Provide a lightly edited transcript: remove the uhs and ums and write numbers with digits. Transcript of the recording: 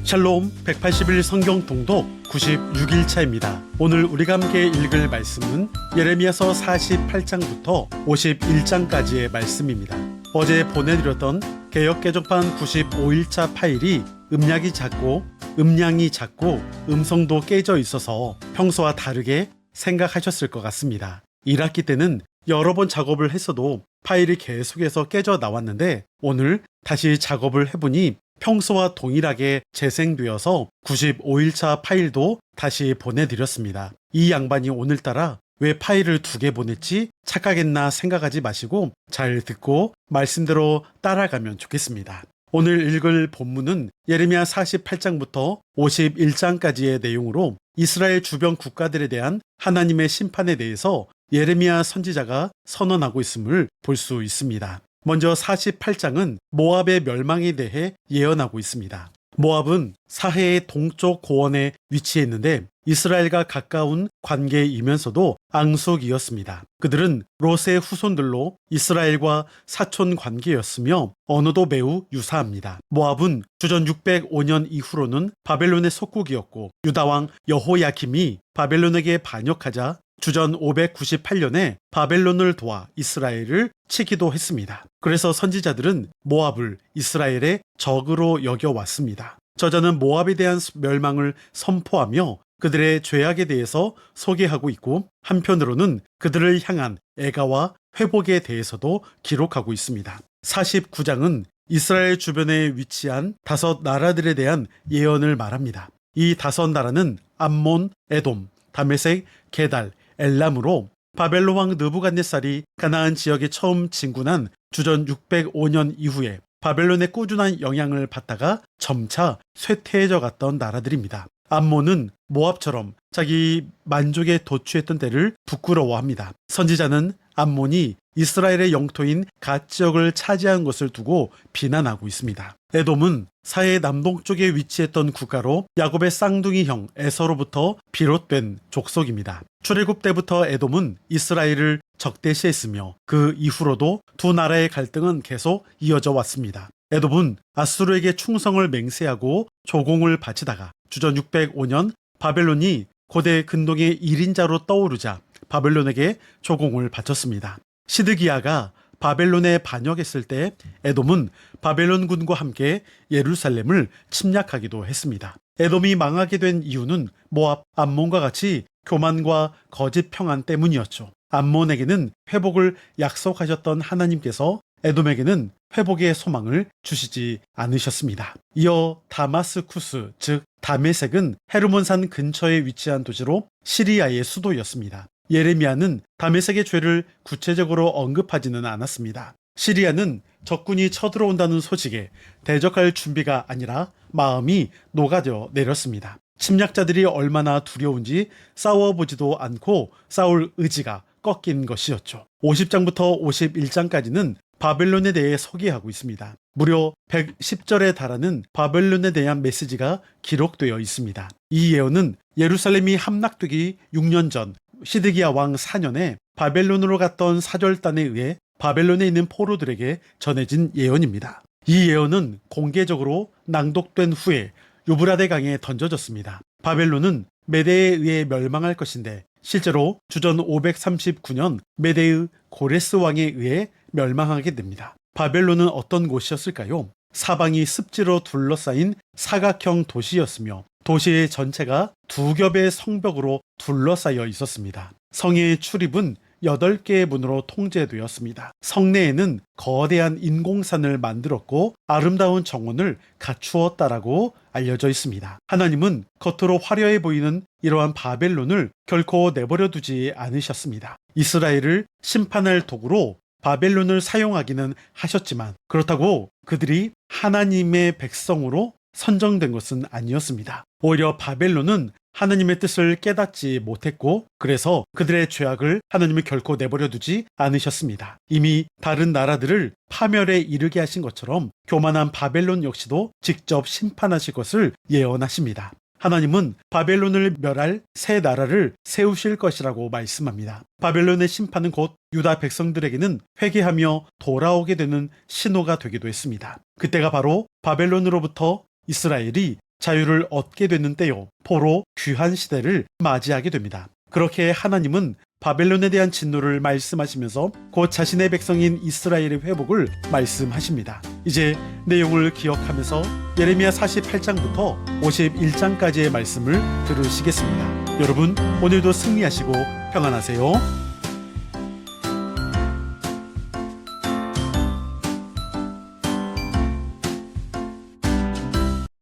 샬롬 181 성경 통독 96일차입니다. 오늘 우리가 함께 읽을 말씀은 예레미야서 48장부터 51장까지의 말씀입니다. 어제 보내드렸던 개역개정판 95일차 파일이 음량이 작고 음성도 깨져 있어서 평소와 다르게 생각하셨을 것 같습니다. 1학기 때는 여러 번 작업을 했어도 파일이 계속해서 깨져 나왔는데 오늘 다시 작업을 해보니 평소와 동일하게 재생되어서 95일차 파일도 다시 보내드렸습니다. 이 양반이 오늘따라 왜 파일을 2개 보냈지 착각했나 생각하지 마시고 잘 듣고 말씀대로 따라가면 좋겠습니다. 오늘 읽을 본문은 예레미야 48장부터 51장까지의 내용으로 이스라엘 주변 국가들에 대한 하나님의 심판에 대해서 예레미야 선지자가 선언하고 있음을 볼 수 있습니다. 먼저 48장은 모압의 멸망에 대해 예언하고 있습니다. 모압은 사해의 동쪽 고원에 위치했는데 이스라엘과 가까운 관계이면서도 앙숙이었습니다. 그들은 롯의 후손들로 이스라엘과 사촌 관계였으며 언어도 매우 유사합니다. 모압은 주전 605년 이후로는 바벨론의 속국이었고 유다왕 여호야김이 바벨론에게 반역하자 주전 598년에 바벨론을 도와 이스라엘을 치기도 했습니다. 그래서 선지자들은 모압을 이스라엘의 적으로 여겨왔습니다. 저자는 모압에 대한 멸망을 선포하며 그들의 죄악에 대해서 소개하고 있고 한편으로는 그들을 향한 애가와 회복에 대해서도 기록하고 있습니다. 49장은 이스라엘 주변에 위치한 5 나라들에 대한 예언을 말합니다. 이 5 나라는 암몬, 에돔, 다메섹, 게달, 엘람으로 바벨론 왕 느부갓네살이 가나안 지역에 처음 진군한 주전 605년 이후에 바벨론의 꾸준한 영향을 받다가 점차 쇠퇴해져 갔던 나라들입니다. 암몬은 모압처럼 자기 만족에 도취했던 때를 부끄러워합니다. 선지자는 암몬이 이스라엘의 영토인 갓 지역을 차지한 것을 두고 비난하고 있습니다. 에돔은 사해 남동쪽에 위치했던 국가로 야곱의 쌍둥이 형 에서로부터 비롯된 족속입니다. 출애굽 때부터 에돔은 이스라엘을 적대시했으며 그 이후로도 2 나라의 갈등은 계속 이어져 왔습니다. 에돔은 아수르에게 충성을 맹세하고 조공을 바치다가 주전 605년 바벨론이 고대 근동의 1인자로 떠오르자 바벨론에게 조공을 바쳤습니다. 시드기야가 바벨론에 반역했을 때 에돔은 바벨론군과 함께 예루살렘을 침략하기도 했습니다. 에돔이 망하게 된 이유는 모압, 암몬과 같이 교만과 거짓 평안 때문이었죠. 암몬에게는 회복을 약속하셨던 하나님께서 에돔에게는 회복의 소망을 주시지 않으셨습니다. 이어 다마스쿠스, 즉 다메섹은 헤르몬산 근처에 위치한 도시로 시리아의 수도였습니다. 예레미야는 다메섹의 죄를 구체적으로 언급하지는 않았습니다. 시리아는 적군이 쳐들어온다는 소식에 대적할 준비가 아니라 마음이 녹아져 내렸습니다. 침략자들이 얼마나 두려운지 싸워보지도 않고 싸울 의지가 꺾인 것이었죠. 50장부터 51장까지는 바벨론에 대해 소개하고 있습니다. 무려 110절에 달하는 바벨론에 대한 메시지가 기록되어 있습니다. 이 예언은 예루살렘이 함락되기 6년 전 시드기야 왕 4년에 바벨론으로 갔던 사절단에 의해 바벨론에 있는 포로들에게 전해진 예언입니다. 이 예언은 공개적으로 낭독된 후에 유브라데 강에 던져졌습니다. 바벨론은 메대에 의해 멸망할 것인데 실제로 주전 539년 메대의 고레스 왕에 의해 멸망하게 됩니다. 바벨론은 어떤 곳이었을까요? 사방이 습지로 둘러싸인 사각형 도시였으며 도시의 전체가 2겹의 성벽으로 둘러싸여 있었습니다. 성의 출입은 8개의 문으로 통제되었습니다. 성내에는 거대한 인공산을 만들었고 아름다운 정원을 갖추었다라고 알려져 있습니다. 하나님은 겉으로 화려해 보이는 이러한 바벨론을 결코 내버려 두지 않으셨습니다. 이스라엘을 심판할 도구로 바벨론을 사용하기는 하셨지만 그렇다고 그들이 하나님의 백성으로 선정된 것은 아니었습니다. 오히려 바벨론은 하나님의 뜻을 깨닫지 못했고 그래서 그들의 죄악을 하나님이 결코 내버려 두지 않으셨습니다. 이미 다른 나라들을 파멸에 이르게 하신 것처럼 교만한 바벨론 역시도 직접 심판하실 것을 예언하십니다. 하나님은 바벨론을 멸할 새 나라를 세우실 것이라고 말씀합니다. 바벨론의 심판은 곧 유다 백성들에게는 회개하며 돌아오게 되는 신호가 되기도 했습니다. 그때가 바로 바벨론으로부터 이스라엘이 자유를 얻게 되는 때요. 포로 귀한 시대를 맞이하게 됩니다. 그렇게 하나님은 바벨론에 대한 진노를 말씀하시면서 곧 자신의 백성인 이스라엘의 회복을 말씀하십니다. 이제 내용을 기억하면서 예레미야 48장부터 51장까지의 말씀을 들으시겠습니다. 여러분, 오늘도 승리하시고 평안하세요.